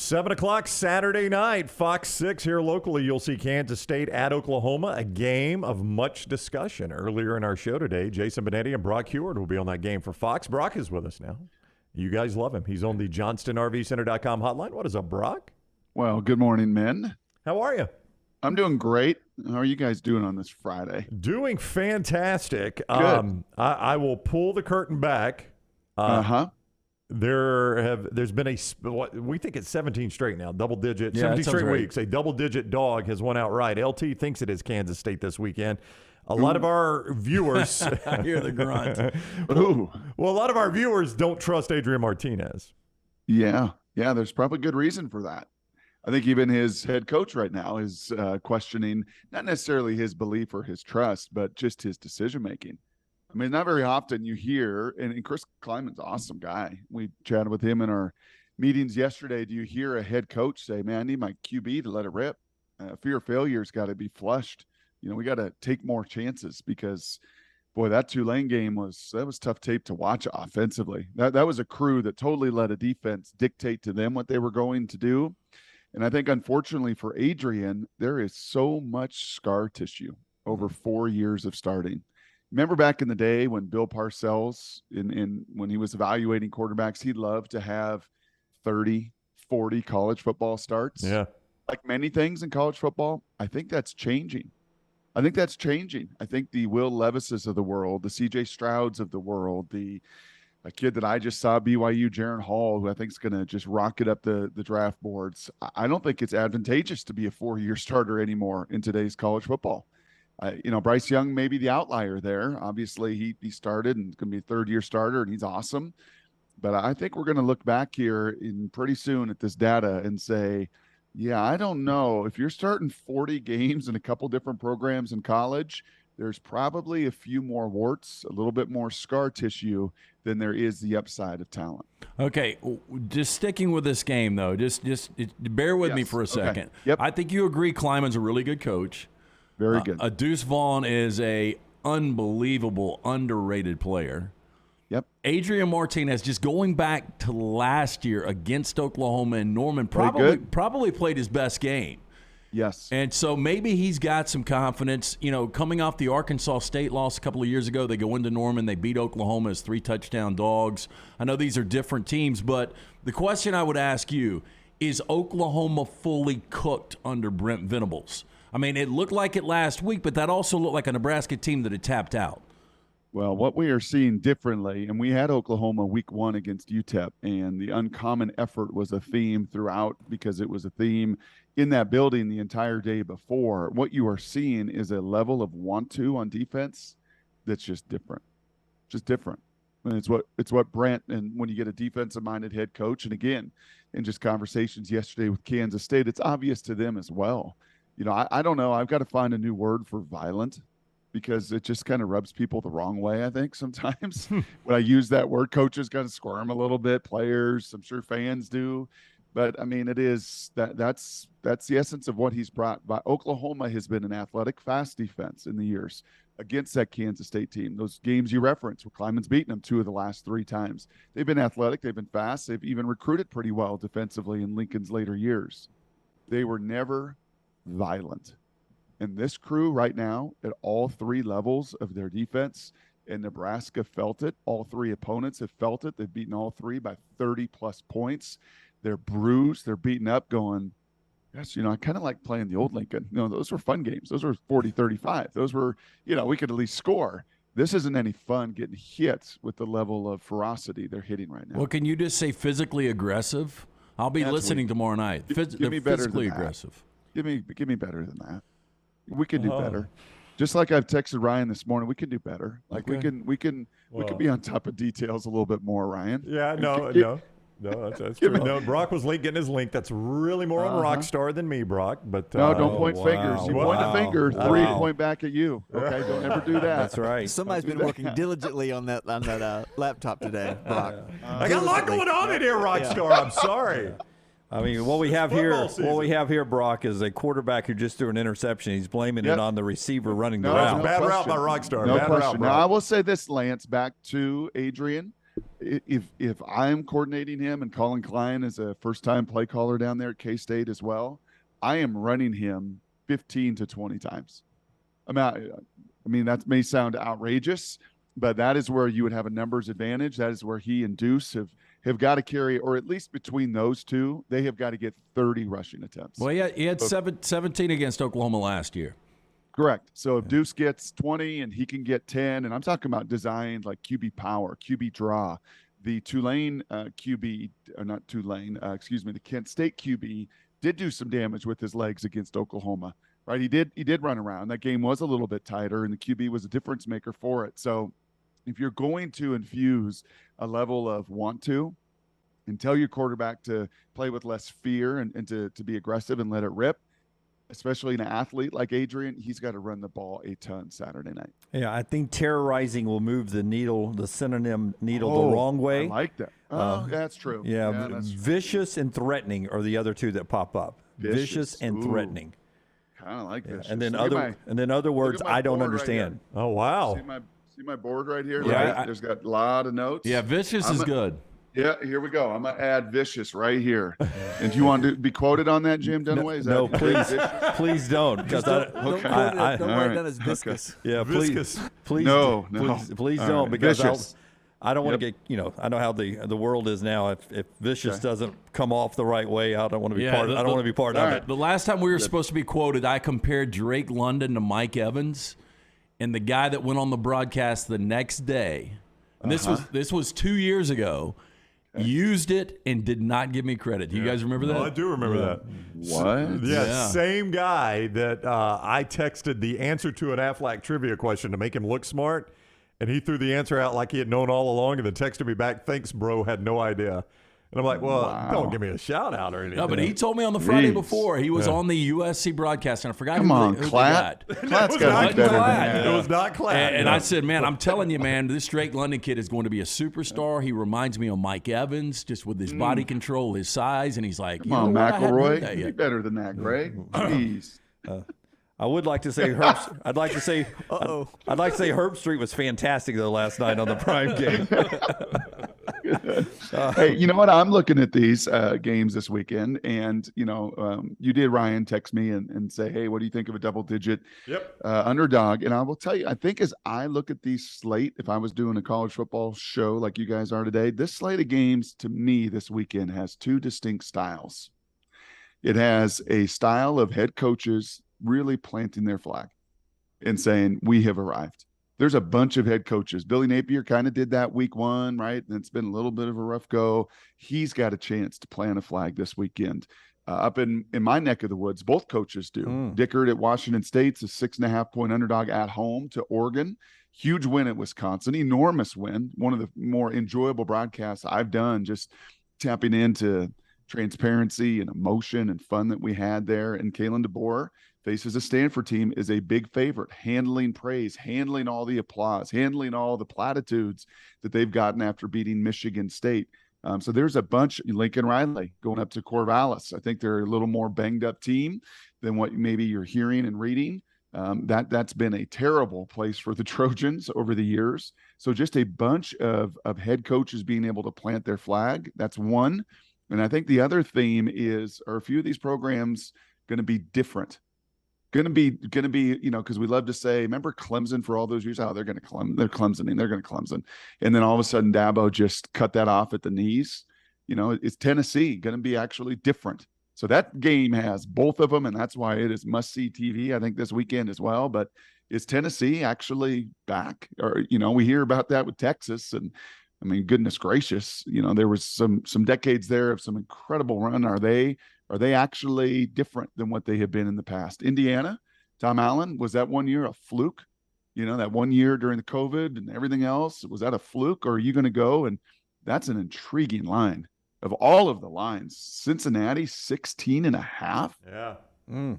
7 o'clock Saturday night, Fox 6 here locally. You'll see Kansas State at Oklahoma, a game of much discussion. Earlier in our show today, Jason Benetti and Brock Huard will be on that game for Fox. Brock is with us now. You guys love him. He's on the JohnstonRVCenter.com hotline. What is up, Brock? Well, good morning, men. How are you? I'm doing great. How are you guys doing on this Friday? Doing fantastic. Good. I will pull the curtain back. There's been we think it's 17 straight now, double digit, 17 straight weeks. A double digit dog has won outright. LT thinks it is Kansas State this weekend. A lot of our viewers, I hear the grunt. Ooh. Well, a lot of our viewers don't trust Adrian Martinez. Yeah, there's probably good reason for that. I think even his head coach right now is questioning not necessarily his belief or his trust, but just his decision making. I mean, not very often you hear, and Chris Kleiman's an awesome guy. We chatted with him in our meetings yesterday. Do you hear a head coach say, man, I need my QB to let it rip? Fear of failure's got to be flushed. You know, we got to take more chances because, boy, that Tulane game was tough tape to watch offensively. That was a crew that totally let a defense dictate to them what they were going to do. And I think, unfortunately for Adrian, there is so much scar tissue over 4 years of starting. Remember back in the day when Bill Parcells, when he was evaluating quarterbacks, he loved to have 30, 40 college football starts. Yeah. Like many things in college football, I think that's changing. I think the Will Levises of the world, the C.J. Strouds of the world, a kid that I just saw, BYU, Jaron Hall, who I think is going to just rocket up the draft boards. I don't think it's advantageous to be a 4-year starter anymore in today's college football. Bryce Young may be the outlier there. Obviously, he started and is going to be a third-year starter, and he's awesome. But I think we're going to look back here pretty soon at this data and say, yeah, I don't know. If you're starting 40 games in a couple different programs in college, there's probably a few more warts, a little bit more scar tissue than there is the upside of talent. Okay, just sticking with this game, though, just bear with me for a second. Okay. Yep. I think you agree Kleiman's a really good coach. Very good. Deuce Vaughn is a unbelievable, underrated player. Yep. Adrian Martinez, just going back to last year against Oklahoma and Norman, probably played his best game. Yes. And so maybe he's got some confidence. You know, coming off the Arkansas State loss a couple of years ago, they go into Norman, they beat Oklahoma as 3-touchdown dogs. I know these are different teams, but the question I would ask you, is Oklahoma fully cooked under Brent Venables? I mean, it looked like it last week, but that also looked like a Nebraska team that had tapped out. Well, what we are seeing differently, and we had Oklahoma week 1 against UTEP, and the uncommon effort was a theme throughout because it was a theme in that building the entire day before. What you are seeing is a level of want-to on defense that's just different. And it's what Brent, and when you get a defensive-minded head coach, and again, in just conversations yesterday with Kansas State, it's obvious to them as well. You know, I don't know. I've got to find a new word for violent because it just kind of rubs people the wrong way, I think, sometimes. When I use that word, coaches kind of squirm a little bit, players, I'm sure fans do. But, I mean, it is that's the essence of what he's brought. But Oklahoma has been an athletic, fast defense in the years against that Kansas State team. Those games you referenced, where Kleiman's beaten them 2 of the last 3 times. They've been athletic. They've been fast. They've even recruited pretty well defensively in Lincoln's later years. They were never violent. And this crew right now at all 3 levels of their defense, and Nebraska felt it. All 3 opponents have felt it. They've beaten all 3 by 30-plus points. They're bruised. They're beaten up going, yes, I kind of like playing the old Lincoln. Those were fun games. Those were 40-35. Those were, we could at least score. This isn't any fun getting hit with the level of ferocity they're hitting right now. Well, can you just say physically aggressive? I'll be listening tomorrow night. Give me better physically than aggressive. That. Give me better than that. We can do better. Just like I've texted Ryan this morning, we can do better. Like we can be on top of details a little bit more, Ryan. Yeah, no, that's true. No, Brock was late getting his link. That's really more on Rockstar than me, Brock. But no, don't point fingers. You point a finger, 3 point back at you. Okay, don't ever do that. That's right. Somebody's been working diligently on that laptop today, Brock. I got a lot going on in here, Rockstar. I'm sorry. I mean, what we have here, Brock, is a quarterback who just threw an interception. He's blaming it on the receiver running the route. Bad route by Rockstar. No bad question. route, bro. Now, I will say this, Lance, back to Adrian. If I'm coordinating him and Colin Klein is a first-time play caller down there at K-State as well, I am running him 15 to 20 times. I mean, that may sound outrageous, but that is where you would have a numbers advantage. That is where he and Deuce have got to carry, or at least between those two, they have got to get 30 rushing attempts. Well, yeah, he had 17 against Oklahoma last year. Correct. So if Deuce gets 20 and he can get 10, and I'm talking about designs like QB power, QB draw, the Tulane QB, or not Tulane, the Kent State QB did do some damage with his legs against Oklahoma, right? He did run around. That game was a little bit tighter, and the QB was a difference maker for it. So if you're going to infuse a level of want to and tell your quarterback to play with less fear and to be aggressive and let it rip, especially an athlete like Adrian, he's got to run the ball a ton Saturday night. Yeah, I think terrorizing will move the synonym needle the wrong way. I like that. Oh, that's true. Yeah, that's vicious and threatening are the other two that pop up. Vicious and threatening. Kind of like vicious. And then other words I don't understand. Right. Oh, wow. See my board right here? Yeah, right? There's got a lot of notes. Yeah, vicious is good. Yeah, here we go. I'm going to add vicious right here. And do you want to be quoted on that, Jim Dunaway? No, please don't. Don't write down as viscous. Yeah, viscous. Please don't, because I don't want to Yep. get, I know how the world is now. If vicious doesn't come off the right way, I don't want to be part of it. I don't want to be part of it. The last time we were supposed to be quoted, I compared Drake London to Mike Evans, and the guy that went on the broadcast the next day, and this was 2 years ago, used it and did not give me credit. Do you guys remember that? Oh, I do remember that. What? Yeah, same guy that I texted the answer to an Aflac trivia question to make him look smart, and he threw the answer out like he had known all along, and then texted me back, "Thanks, bro, had no idea." And I'm like, well, don't give me a shout out or anything. No, but he told me on the Friday before he was on the USC broadcast, and I forgot Come on, who Klatt. Klatt's got to be better than that. It was not Klatt. And I said, man, I'm telling you, man, this Drake London kid is going to be a superstar. He reminds me of Mike Evans, just with his body control, his size, and he's like, Come on, McElroy. Be better than that, Greg. Jeez. I would like to say I'd like to say Herb Street was fantastic though last night on the Prime game. Hey, you know what? I'm looking at these games this weekend, and you did, Ryan, text me and say, "Hey, what do you think of a double-digit underdog?" And I will tell you, I think as I look at these slate, if I was doing a college football show like you guys are today, this slate of games to me this weekend has two distinct styles. It has a style of head coaches really planting their flag and saying, "We have arrived." There's a bunch of head coaches. Billy Napier kind of did that week one, right? And it's been a little bit of a rough go. He's got a chance to plant a flag this weekend. Up in my neck of the woods, both coaches do. Dickert at Washington State's a 6.5-point underdog at home to Oregon. Huge win at Wisconsin. Enormous win. One of the more enjoyable broadcasts I've done, just tapping into transparency and emotion and fun that we had there. And Kalen DeBoer faces a Stanford team, is a big favorite, handling praise, handling all the applause, handling all the platitudes that they've gotten after beating Michigan State. So there's a bunch. Lincoln Riley going up to Corvallis. I think they're a little more banged up team than what maybe you're hearing and reading. That's been a terrible place for the Trojans over the years. So just a bunch of head coaches being able to plant their flag. That's one. And I think the other theme are a few of these programs going to be different? Going to be, because we love to say, remember Clemson for all those years? Oh, they're Clemson. And then all of a sudden Dabo just cut that off at the knees. It's Tennessee going to be actually different. So that game has both of them, and that's why it is must-see TV, I think, this weekend as well. But is Tennessee actually back? Or, we hear about that with Texas, and I mean, goodness gracious, there was some decades there of some incredible run. Are they actually different than what they have been in the past? Indiana, Tom Allen, was that 1 year a fluke? That 1 year during the COVID and everything else, was that a fluke? Or are you going to go? And that's an intriguing line. Of all of the lines, Cincinnati, 16.5. Yeah.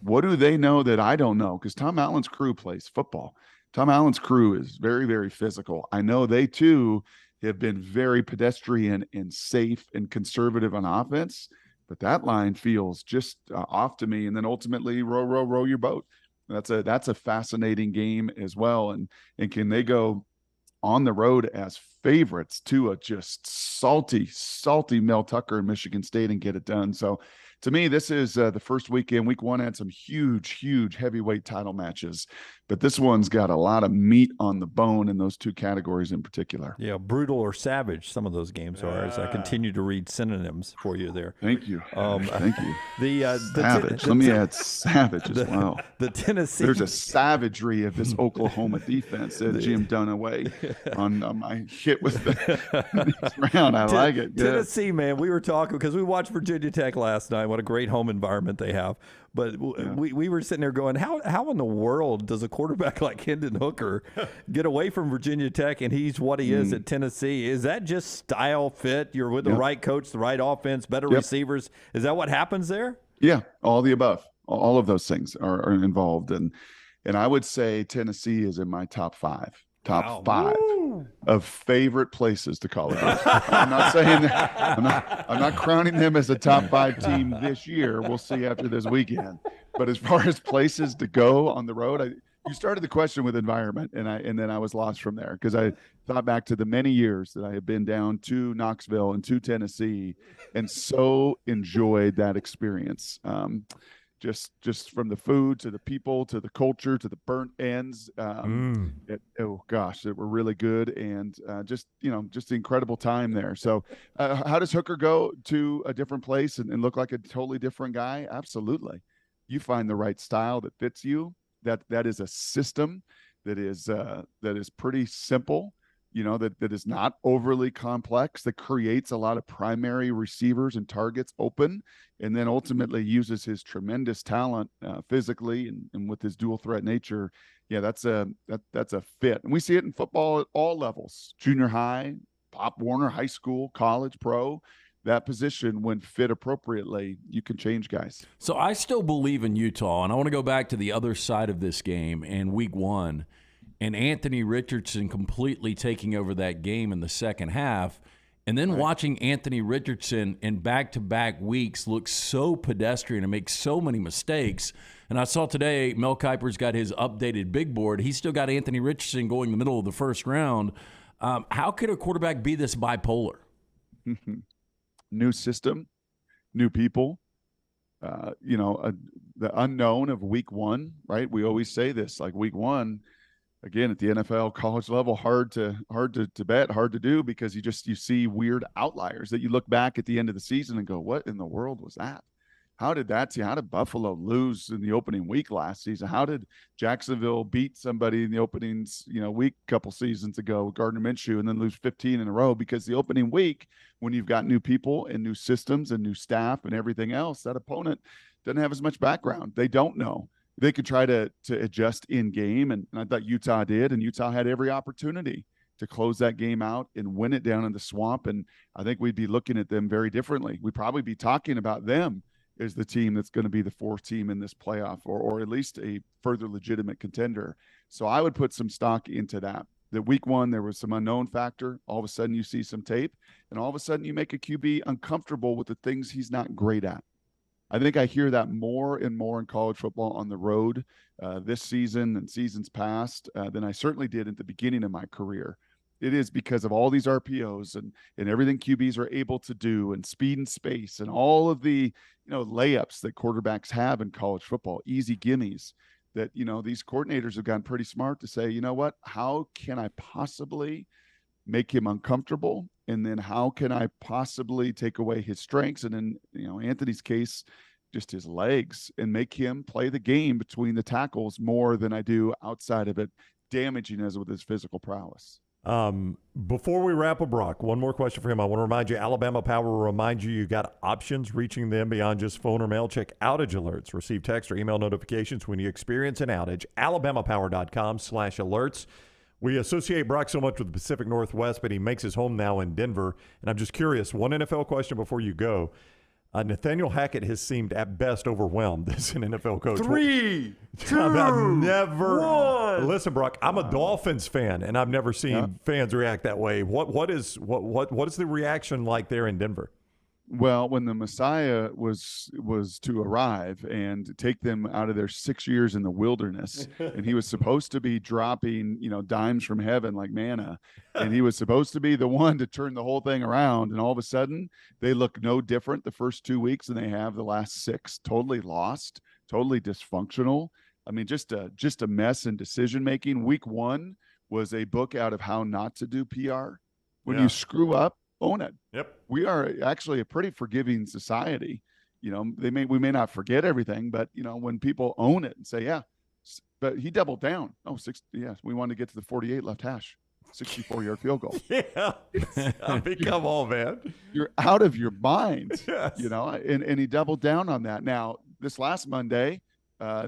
What do they know that I don't know? Because Tom Allen's crew plays football. Tom Allen's crew is very, very physical. I know they, too, have been very pedestrian and safe and conservative on offense. But that line feels just off to me. And then ultimately, row your boat. That's a fascinating game as well. And can they go on the road as favorites to a just salty Mel Tucker in Michigan State and get it done. So to me, this is the first weekend. Week one had some huge heavyweight title matches, but this one's got a lot of meat on the bone in those two categories in particular. Yeah, brutal or savage, some of those games are, as I continue to read synonyms for you there. Thank you. Thank you. Savage. Let me add savage as well. The Tennessee. There's a savagery of this Oklahoma defense that Jim Dunaway on my hit with the round. I like it. Tennessee, man, we were talking because we watched Virginia Tech last night. What a great home environment they have. But we were sitting there going, how in the world does a quarterback like Hendon Hooker get away from Virginia Tech and he's what he is at Tennessee? Is that just style fit? You're with the right coach, the right offense, better receivers. Is that what happens there? Yeah, all the above. All of those things are involved. And I would say Tennessee is in my top five of favorite places to call it. I'm not saying that. I'm not crowning them as a top 5 team this year. We'll see after this weekend. But as far as places to go on the road, you started the question with environment, and then I was lost from there because I thought back to the many years that I have been down to Knoxville and to Tennessee, and so enjoyed that experience. Just from the food to the people to the culture to the burnt ends, that were really good, and just the incredible time there. So, how does Hooker go to a different place and look like a totally different guy? Absolutely, you find the right style that fits you. That is a system that is pretty simple. That is not overly complex, that creates a lot of primary receivers and targets open, and then ultimately uses his tremendous talent physically and with his dual threat nature. Yeah, that's a fit. And we see it in football at all levels, junior high, Pop Warner, high school, college, pro. That position, when fit appropriately, you can change guys. So I still believe in Utah, and I want to go back to the other side of this game in week one. And Anthony Richardson completely taking over that game in the second half. And then watching Anthony Richardson in back-to-back weeks look so pedestrian and make so many mistakes. And I saw today Mel Kiper's got his updated big board. He's still got Anthony Richardson going in the middle of the first round. How could a quarterback be this bipolar? New system, new people. The unknown of week one, right? We always say this, like week one, again, at the NFL college level, hard to bet, hard to do, because you see weird outliers that you look back at the end of the season and go, what in the world was that? How did Buffalo lose in the opening week last season? How did Jacksonville beat somebody in the openings, week couple seasons ago, Gardner Minshew, and then lose 15 in a row? Because the opening week, when you've got new people and new systems and new staff and everything else, that opponent doesn't have as much background. They don't know. They could try to adjust in game, and I thought Utah did, and Utah had every opportunity to close that game out and win it down in the swamp, and I think we'd be looking at them very differently. We'd probably be talking about them as the team that's going to be the 4th team in this playoff, or at least a further legitimate contender. So I would put some stock into that. That week one, there was some unknown factor. All of a sudden you see some tape, and all of a sudden you make a QB uncomfortable with the things he's not great at. I think I hear that more and more in college football on the road this season and seasons past than I certainly did at the beginning of my career. It is because of all these RPOs and everything QBs are able to do, and speed and space, and all of the layups that quarterbacks have in college football, easy gimmies, that these coordinators have gotten pretty smart to say, what, how can I possibly make him uncomfortable? And then how can I possibly take away his strengths? And in Anthony's case, just his legs, and make him play the game between the tackles more than I do outside of it, damaging us with his physical prowess. Before we wrap up, Brock, one more question for him. I want to remind you, Alabama Power will remind you got options reaching them beyond just phone or mail. Check outage alerts. Receive text or email notifications when you experience an outage. alabamapower.com/alerts. We associate Brock so much with the Pacific Northwest, but he makes his home now in Denver. And I'm just curious, one NFL question before you go. Nathaniel Hackett has seemed at best overwhelmed as an NFL coach. 3, 2, I've never 1. Listen, Brock, I'm a Dolphins fan, and I've never seen fans react that way. What is the reaction like there in Denver? Well, when the Messiah was to arrive and take them out of their 6 years in the wilderness, and he was supposed to be dropping, dimes from heaven like manna, and he was supposed to be the one to turn the whole thing around, and all of a sudden they look no different the first 2 weeks than they have the last 6. Totally lost, totally dysfunctional. I mean, just a mess in decision making. Week 1 was a book out of how not to do PR. When you screw up, own it. Yep. We are actually a pretty forgiving society. We may not forget everything, but when people own it and say, yeah, but he doubled down. Oh, 6. Yes, we wanted to get to the 48 left hash, 64-yard field goal. Yeah. I mean, come on, man. You're out of your mind. Yes. And he doubled down on that. Now, this last Monday,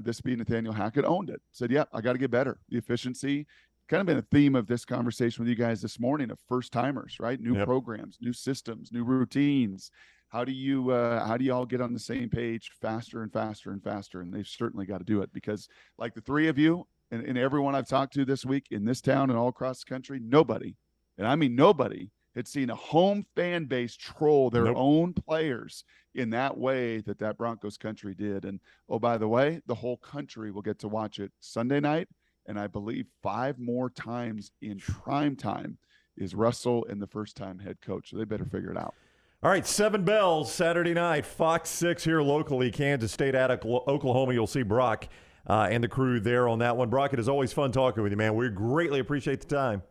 this being Nathaniel Hackett, owned it. Said, yeah, I got to get better. The efficiency. Kind of been a theme of this conversation with you guys this morning of first timers, right? New programs, new systems, new routines. How do you all get on the same page faster and faster and faster? And they've certainly got to do it, because like the three of you and everyone I've talked to this week in this town and all across the country, nobody, and I mean nobody, had seen a home fan base troll their own players in that way that Broncos country did. And oh, by the way, the whole country will get to watch it Sunday night. And I believe 5 more times in prime time is Russell and the first-time head coach. So they better figure it out. All right, 7 bells Saturday night, Fox 6 here locally, Kansas State at Oklahoma. You'll see Brock and the crew there on that one. Brock, it is always fun talking with you, man. We greatly appreciate the time.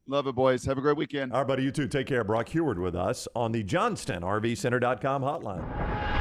Love it, boys. Have a great weekend. All right, buddy, you too. Take care. Brock Huard with us on the JohnstonRVCenter.com hotline.